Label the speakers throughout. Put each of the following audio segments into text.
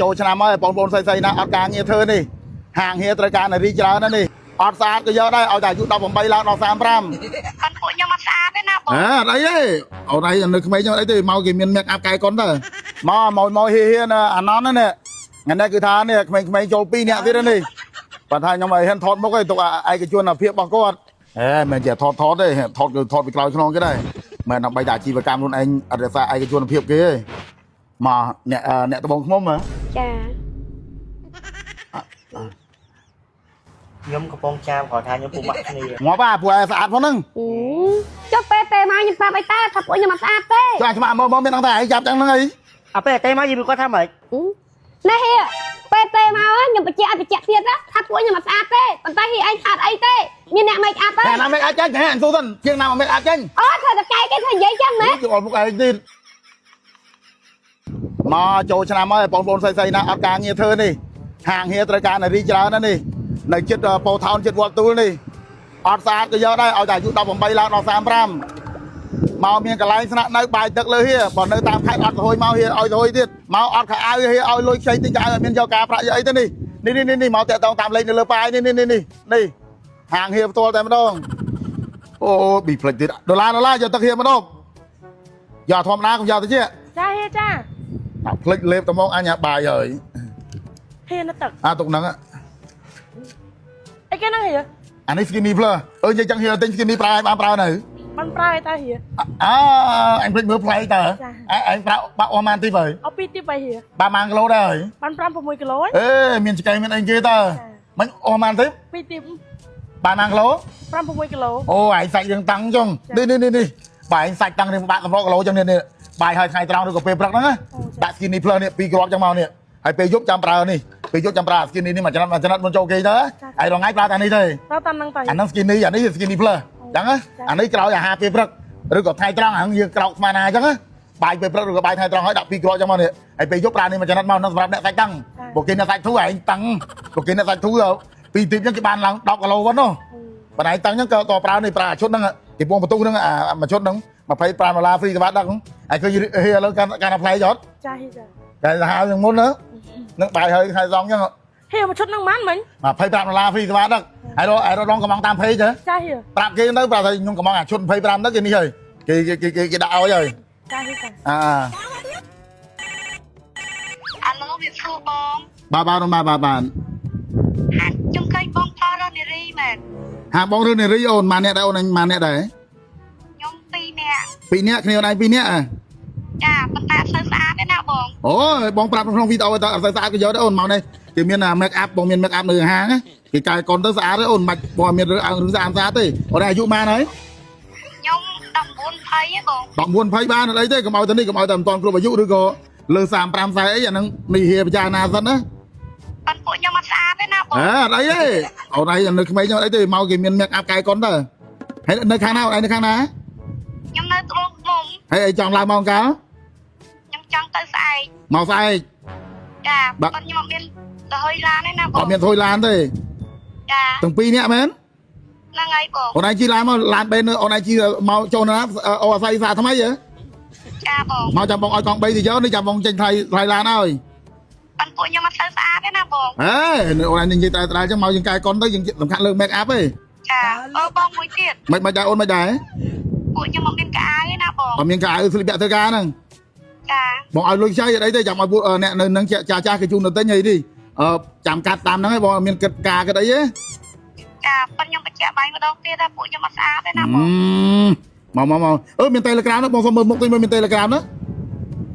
Speaker 1: ចូលឆ្នាំហើយបងប្អូនស្រីណាអត់ការងារធ្វើនេះហាងហៀត្រូវការនារីច្រើនណាស់នេះអត់ស្អាតក៏យកដែរឲ្យតែអាយុ18ឡើងដល់35
Speaker 2: គាត់ពួកខ្ញុំអត់ស្អាតទេណាបង
Speaker 1: អត់អីទេអត់អីនៅក្មេងខ្ញុំអីទេមកគេមានមេកអាប់កាយកុនទៅមកហៀណាអាណន់ណានេះថ្ងៃនេះគឺថានេះក្មេងៗចូល2នាក់ទៀតនេះបើថាខ្ញុំឲ្យហ៊ានថតមុខឯងទុកឯកជនភាពរបស់គាត់មិនជាថតទេថតគឺថតពីក្រោយខ្នងគេដែរមិនដើម្បីតែអាជីវកម្មខ្លួនឯងអត់រក្សាឯកជនភាពគេទេមកអ្នកត្បូងឃ្មុំហ៎
Speaker 2: ចា
Speaker 3: ខ្ញុំកំពុងចាំគាត់ថាខ្ញុំពុកម៉ាក់គ្នា
Speaker 1: ងាប់ពួកឯងស្អាតផងហ្នឹង
Speaker 2: ចុះពេលទេមកខ្ញុំប្រាប់អីតាថាពួកខ្ញុំអត់ស្អាតទេ
Speaker 1: ចាច្បាស់មកមានអង្គតែឯងចាប់ចឹងហ្នឹងអី
Speaker 3: អពេលទេមកយីគាត់ថាម៉េច
Speaker 2: ណែហៀពេលទេមកខ្ញុំបញ្ជាក់ឲ្យបញ្ជាក់ទៀតថាពួកខ្ញុំអត់ស្អាតទេប៉ុន្តែហៀឯងស្អាតអីទេមានអ្នកមេកអាប់ទេ
Speaker 1: ណាមេកអាប់ចាញ់ហ៎អញសួរសិនជាងណាមេកអាប់ចាញ់
Speaker 2: អូធ្វើតែកាយគេធ្វើនិយាយចឹងណា
Speaker 1: យកមុខឯងទៀតមកចូលឆ្នាំហើយបងប្អូនស្រីណាអត់ការងារធ្វើនេះហាងហៀត្រូវការនារីច្រើនណាស់នេះនៅចិត្តពោថោនចិត្តវត្តទូលនេះអត់ស្អាតក៏យកដែរឲ្យតែអាយុ18ឡើងដល់35មកមានកន្លែងស្នាក់នៅបាយទឹកលើហៀបើនៅតាមខេត្តអត់រហួយមកហៀឲ្យរហួយទៀតមកអត់ខោអាវហៀឲ្យលុយខ្ចីតិចក៏ឲ្យមានយកការប្រាក់យកអីទៅនេះមកតាក់តងតាមលេខនៅលើប៉ាយនេះហាងហៀផ្ទាល់តែម្ដងអូប៊ីផ្លេចទៀតដុល្លារយកទឹកហៀម្ដងយកធម្មតាកុំយកទៅជា
Speaker 2: ចាហៀចា
Speaker 1: ផ្លេចលេបត្មងអញបាយហើយ
Speaker 2: ហៀនៅទឹក
Speaker 1: ទុកហ្នឹង
Speaker 2: អីគេហ្នឹងហៀ
Speaker 1: អានេះ skinny plus និយាយចឹងហៀទិញ skinny ប្រើឲ្យបានប្រើនៅ
Speaker 2: បានប្រើឲ្យតាហៀ
Speaker 1: អញភ្លេចមើលផ្លែតើឯងប្រើបាក់អស់ម៉ានទីបើ
Speaker 2: អស់2ទី3ហៀ
Speaker 1: បានម៉ានគីឡូដែរ
Speaker 2: បាន5 6គីឡូ
Speaker 1: មានចកេមានអីគេតើមិនអស់ម៉ានទី
Speaker 2: 2ទី
Speaker 1: បានម៉ានគីឡូ
Speaker 2: 5 6គីឡូ
Speaker 1: អូឯងសាច់យើងតាំងចឹងនេះបាយឯងសាច់តាំងនេះបាក់កម្រគីឡូចឹងនេះបាយឲ្យថ្ងៃត្រង់ឬក៏ពេលព្រឹកហ្នឹងដាក់ skinny plus នេះ2គ្រាប់ចឹងមកនេះហើយពេលយប់ចាំប្រើនេះពេលយប់ចាំប្រើ skinny នេះមួយចំណិតមុនចូលគេទៅហើយរងថ្ងៃប្រើតែនេះទេ
Speaker 2: ប្រើតាមហ្នឹងទៅ
Speaker 1: អាហ្នឹង skinny អានេះ skinny plus ចឹងអានេះក្រោយអាហារពេលព្រឹកឬក៏ថ្ងៃត្រង់ហ្នឹងយើងក្រោកស្មានណាចឹងបាយពេលព្រឹកឬក៏បាយថ្ងៃត្រង់ហើយដាក់2គ្រាប់ចឹងមកនេះហើយពេលយប់ប្រើនេះមួយចំណិតមកហ្នឹងសម្រាប់អ្នកសាច់តាំងពួកគេអ្នកសាច់ធូរឯងតាំងពួកគេអ្នកសាច់ធូរពីទីបចឹងគេបានឡើង10គីឡូវិញនោះបើឯងតាំងចឹងក៏ប្រើនេះប្រើអាឈុតហ្នឹងគេពងបន្ទុះហ្នឹងមួយឈុតហ្នឹង$25 ហ្វ្រីក្បាតហ្នឹងហើយឃើញហៀឥឡូវកាន់តែផ្លែយត់
Speaker 2: ចាហៀចា
Speaker 1: តែសាហាវយ៉ាងមុនណានឹងបាយហើយខែសងចឹង
Speaker 2: ហៀមួយឈុតហ្នឹងបានមិញ
Speaker 1: $25ហ្វ្រីក្បាតហ្នឹងហើយរងកំងតាមពេកចា
Speaker 2: ហៀ
Speaker 1: ប្រាប់គេទៅប្រាប់ថាខ្ញុំកំងអាឈុត25ហ្នឹងគេនេះហើយគេដាក់ឲ្យហើយ
Speaker 2: ចាហៀចា
Speaker 3: អាឡូវាសួរបង
Speaker 1: បាទ
Speaker 3: ខ្ញុំឃើញបងថតនារីមែន
Speaker 1: ហាបងរឿងនារីអូនម៉ានអ្នកដែរអូនម៉ានអ្នកដែរ
Speaker 3: ខ្ញុំ2នាក់
Speaker 1: 2នាក់គ្នាអូនឯង2នាក់
Speaker 3: ចាប៉ុន្តែអត់សូវស្អាតទេណាបង
Speaker 1: អូបងប្រាប់ក្នុងវីដេអូទៅអត់សូវស្អាតក៏យកដែរអូនមកនេះគេមាន make up បងមាន make up នៅហាងគេកាយកុនទៅស្អាតទេអូនមិនបងមានរឿងរឿងស្អាតទេអូនអាយុប៉ុន្មានហើយ
Speaker 3: ខ្ញុំ19 20ទេបង
Speaker 1: 19 20បានអីទេកុំឲ្យទៅនេះកុំឲ្យតែមិនតាន់គ្រប់អាយុឬក៏លើ35 40អីអាហ្នឹងនេះហៀពិចារណាសិនណា
Speaker 3: ប៉ុន្តែពួកខ្ញុំអត់ស្អាតទេណាបង
Speaker 1: អត់អីទេអូនឯងនៅក្មេងខ្ញុំអីទេមកគេមាន make up កាយកុនទៅហើយនៅខាងណាអូនឯងនៅខាងណា
Speaker 3: ខ្ញុំនៅត្បូងឃ្មុំ
Speaker 1: ហើយឯងចង់ឡើងមកកាល
Speaker 3: ខ្ញុំចង់ទៅស្អែក
Speaker 1: មកស្អែក
Speaker 3: ចាប៉ុន្តែខ្ញុំអត់មានទៅហុយឡានទេណាបង
Speaker 1: អត់មានទៅហុយឡានទេ
Speaker 3: ចា
Speaker 1: ទាំង2នាក់មែន
Speaker 3: ហ្នឹងហើយបង
Speaker 1: អូនឯងជិះឡានមកឡានបេនអូនឯងជិះមកចូលណាអូអាស័យសាថ្មីហ៎
Speaker 3: ចាបង
Speaker 1: មកចាំបងឲ្យកង់3ទៅយកនេះចាំបងចេញថ្លៃឡានហើយ
Speaker 3: ប៉ុន្តែពួកខ្ញុំអត់សូវស្អាតទេណាបង
Speaker 1: អូនឯងនិយាយត្រាល់ចឹងមកយើងកាយកុនទៅយើងសំខាន់លើ make up ទេ
Speaker 3: ចាបងមួយទៀត
Speaker 1: មិនដែរអូនមិនដែរ
Speaker 3: ពួកខ្ញុំអត់មានកៅអៅទេណាបង
Speaker 1: អត់មានកៅអៅស្លៀកពាក់ធ្វើការហ្នឹង
Speaker 3: ចា
Speaker 1: បងឲ្យលុយខ្ចីអីទេចាំឲ្យពួកអ្នកនៅនឹងចាស់គេជូនទៅទិញអីនេះចាំកាត់តាមហ្នឹងឯងបងអត់មានគិតការគិតអីទេ
Speaker 3: ចាប៉ុន្តែខ្ញុំបញ្ជាក់បាយម្ដងទៀតថាពួកខ្ញុំអត់ស្អាតទេណាបង
Speaker 1: មកមាន Telegram ហ្នឹងបងសុំមើលមុខទៅមាន Telegram ណា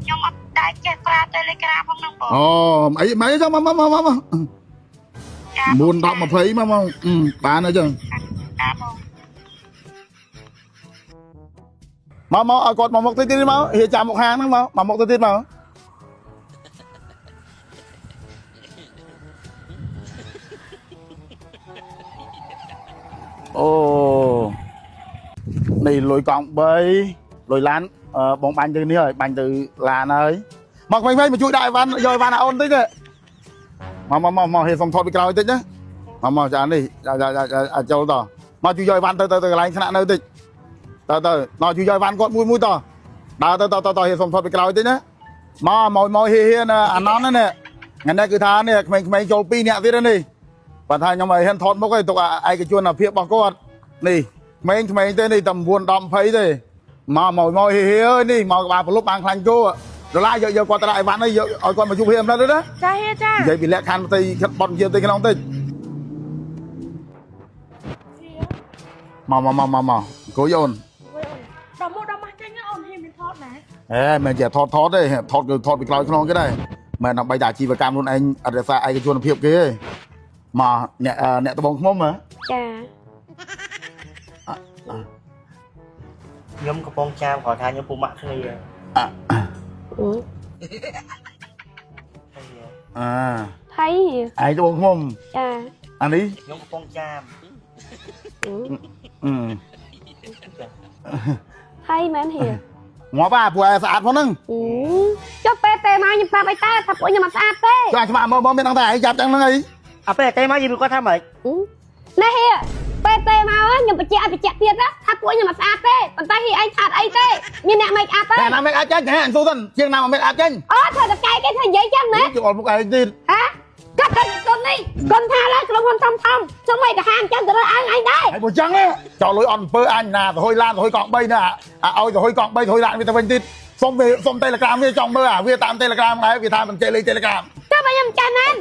Speaker 3: ខ្ញុំអត់តែចេះប្រើ Telegram ផងហ្នឹងបង
Speaker 1: អីមិនអីចាំមក
Speaker 3: ចា
Speaker 1: 9 10 20មកបានអញ្ចឹង
Speaker 3: ចាបង
Speaker 1: មកឲ្យគាត់មកមុខទៅទៀតមកហៀចាំមុខហាងហ្នឹងមកមុខទៅទៀតមកអូនេះលុយកង់3លុយឡានបងបាញ់ទៅនេះហើយបាញ់ទៅឡានហើយមកវិញមកជួយដាក់អីវ៉ាន់យកអីវ៉ាន់អូនតិចមកហេសុំថតពីក្រោយតិចណាមកចានេះអាចចូលតមកជួយយកអីវ៉ាន់ទៅកន្លែងស្នាក់នៅតិចទៅមកជួយយកអីវ៉ាន់គាត់មួយតដើរទៅហេសុំថតពីក្រោយតិចណាមកហេអាណន់ណា งั้นนั่นคือทางเนี่ยไม่โจปีเนี่ยที่นั่นนี่ปัญหายังไม่เห็นทอดมุกไอ้ตัวไอ้กระชวนเพียบบอกก็นี่ไม่เต้นี่ตำบวนดำไผ่เต้มาหมอยเฮ้ยนี่มาบาปลุกบางคลังโจ้เดี๋ยวไล่เยอะกว่าตลาดวันนี่เยอะเอาก่อนมาชุบเพียมแล้วด้วยนะ
Speaker 3: จ้าเฮียจ้า
Speaker 1: ใหญ่ปีแรกคันตีบอลเยี่ยมตีกันน้องตีมาโกยน
Speaker 3: ดอกมูดอกมาจ้าเนี่ยอ่อนเฮียเป็นทอดนะ
Speaker 1: มันจะทอดได้ทอดไปกลายขนมก็ได้มันเอาใบด่าชีวกรรมคนเองอะไรซะไอ้กระชวนเพียบเกยมาเนี่ยตะบงขมเหรอ
Speaker 2: ចា
Speaker 4: ខ្ញុំកំពុងចាំគាត់ថាខ្ញុំពុកម៉ាក់គ្នា
Speaker 2: ថៃ
Speaker 1: ไอ้ตะบงขม
Speaker 2: ចា
Speaker 1: อันนี้
Speaker 4: ខ្ញុំកំពុងចាំ
Speaker 2: ថៃមែនហៀ
Speaker 1: หัวป้าผัวสะอาดพอนึง
Speaker 2: ចុះពេលទេមកខ្ញុំប្រាប់ឲ្យតើថាពួកខ្ញុំអត់ស្អាតទេ
Speaker 1: จ้าจะมาบ่មានตั้งแต่จับจังเลย
Speaker 4: អាពេលតែមកយីគាត់ថាម៉េច
Speaker 2: ណែហៀពេលទេមកខ្ញុំបញ្ជាក់ឲ្យបញ្ជាក់ទៀតណាថាពួកខ្ញុំអត់ស្អាតទេប៉ុន្តែហៀឯងខាតអីទេមានអ្នកមិនអាប់ទេ
Speaker 1: แต่น้ำไม่อาบจังแห่งสู้สันเชียงน้ำไม่อาบจัง
Speaker 2: អូធ្វើតកែគេធ្វើនិយាយចឹងណា
Speaker 1: จุดอ่อนพวกไอ้ตี
Speaker 2: ហ៎កាត់ទៅគុននេះគុនថាឡើយក្រុមហ៊ុនធំសូម្បីតែហាងចឹងទៅរើអញដែរ
Speaker 1: ไอ้บุจังเนี่ยจอลอยอ่อนเปอร์อันนาแต่หอยล้านหอยกองใบน่ะเอาแต่หอยกองใบหอยล้านมีแต่เป็นติดส้มเตลกรามมีจองเบอร์เวียตามเตลกรามไงเวียตามมันเจเลยเตลกราม
Speaker 2: ទៅបើខ្ញុំចាំណា